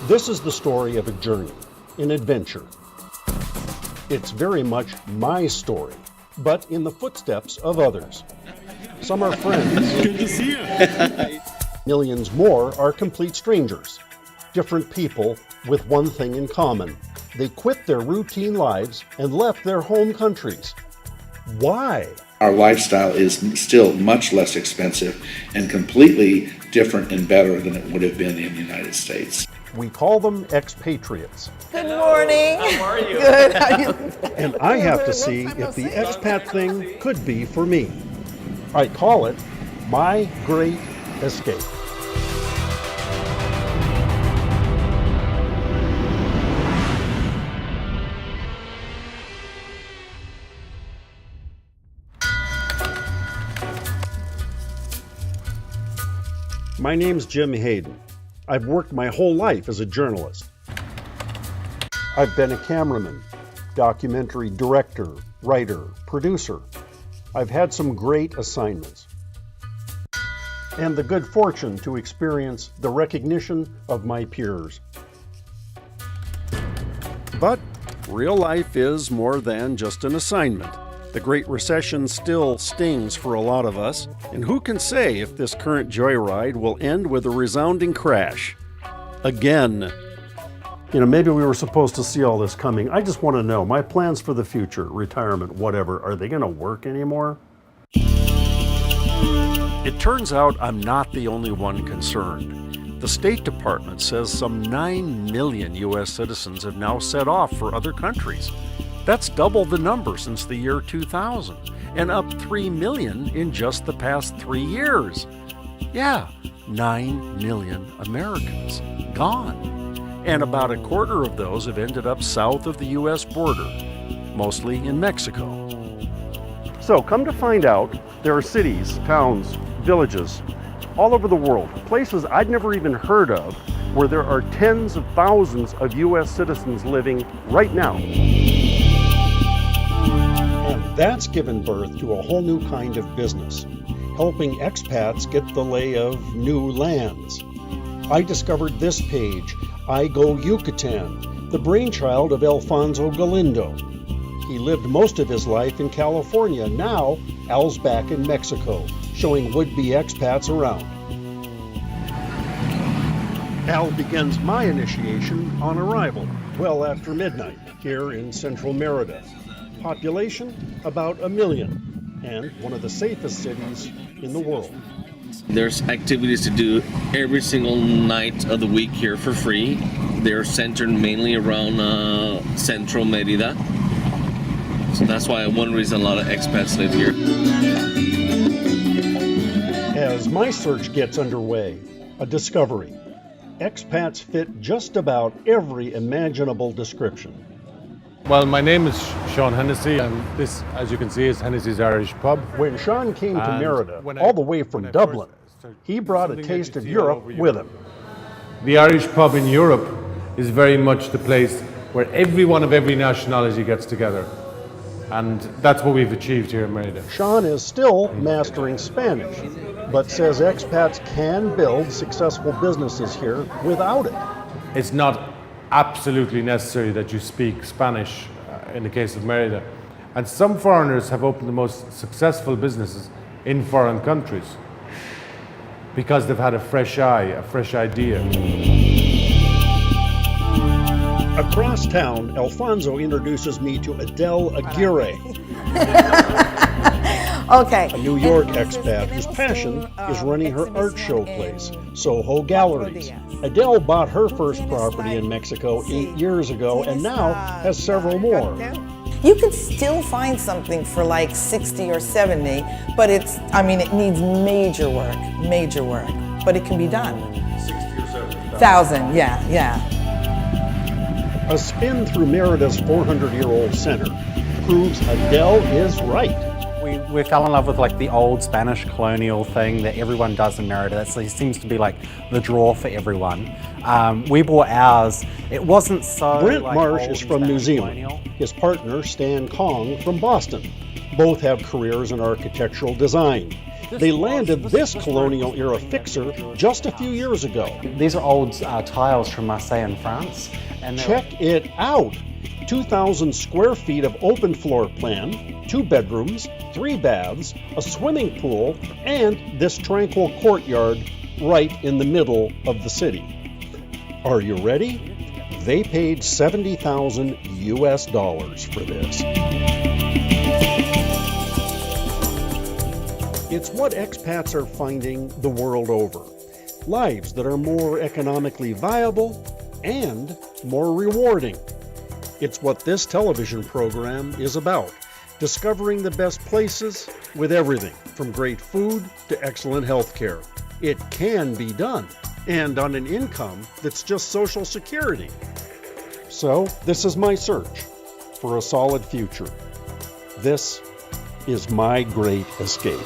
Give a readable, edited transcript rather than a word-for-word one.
This is the story of a journey, an adventure. It's very much my story, but in the footsteps of others. Some are friends. Good to see you. Millions more are complete strangers. Different people with one thing in common. They quit their routine lives and left their home countries. Why? Our lifestyle is still much less expensive and completely different and better than it would have been in the United States. We call them expatriates. Good morning. How are you? Good. How are you? And I have to see if the expat thing could be for me. I call it my great escape. My name's Jim Hayden. I've worked my whole life as a journalist. I've been a cameraman, documentary director, writer, producer. I've had some great assignments and the good fortune to experience the recognition of my peers. But real life is more than just an assignment. The Great Recession still stings for a lot of us, and who can say if this current joyride will end with a resounding crash? Again. Maybe we were supposed to see all this coming. I just want to know, my plans for the future, retirement, whatever, are they going to work anymore? It turns out I'm not the only one concerned. The State Department says some 9 million U.S. citizens have now set off for other countries. That's double the number since the year 2000, and up 3 million in just the past 3 years. Yeah, 9 million Americans gone. And about a quarter of those have ended up south of the U.S. border, mostly in Mexico. So, come to find out, there are cities, towns, villages, all over the world, places I'd never even heard of, where there are tens of thousands of U.S. citizens living right now. And that's given birth to a whole new kind of business, helping expats get the lay of new lands. I discovered this page, I Go Yucatan, the brainchild of Alfonso Galindo. He lived most of his life in California. Now, Al's back in Mexico, showing would-be expats around. Al begins my initiation on arrival, well after midnight, here in central Merida. Population, about 1 million, and one of the safest cities in the world. There's activities to do every single night of the week here for free. They're centered mainly around central Merida. So that's why one reason a lot of expats live here. As my search gets underway, a discovery. Expats fit just about every imaginable description. Well, my name is Sean Hennessy, and this, as you can see, is Hennessy's Irish Pub. When Sean came to Merida, all the way from Dublin, he brought a taste of Europe with him. The Irish Pub in Europe is very much the place where everyone of every nationality gets together. And that's what we've achieved here in Merida. Sean is still mastering Spanish, but says expats can build successful businesses here without it. It's not absolutely necessary that you speak Spanish in the case of Merida. And some foreigners have opened the most successful businesses in foreign countries because they've had a fresh eye, a fresh idea. Across town, Alfonso introduces me to Adele Aguirre, Okay. a New York expat whose passion is running her art show place, Soho Galleries. Adele bought her first property in Mexico 8 years ago and now has several more. You could still find something for like 60 or 70, but it needs major work, but it can be done. 60 or 1,000, yeah. A spin through Merida's 400-year-old center proves Adele is right. We fell in love with like the old Spanish colonial thing that everyone does in Merida. That seems to be like the draw for everyone. We bought ours. It wasn't so. Brent like, Marsh old is from and New Spanish Zealand. colonial. His partner, Stan Kong, from Boston. Both have careers in architectural design. They landed this colonial-era fixer just a few years ago. These are old tiles from Marseille in France. And Check it out! 2,000 square feet of open floor plan, 2 bedrooms, 3 baths, a swimming pool, and this tranquil courtyard right in the middle of the city. Are you ready? They paid $70,000 US for this. It's what expats are finding the world over. Lives that are more economically viable and more rewarding. It's what this television program is about, discovering the best places with everything from great food to excellent health care. It can be done, and on an income that's just Social Security. So, this is my search for a solid future. This is my great escape.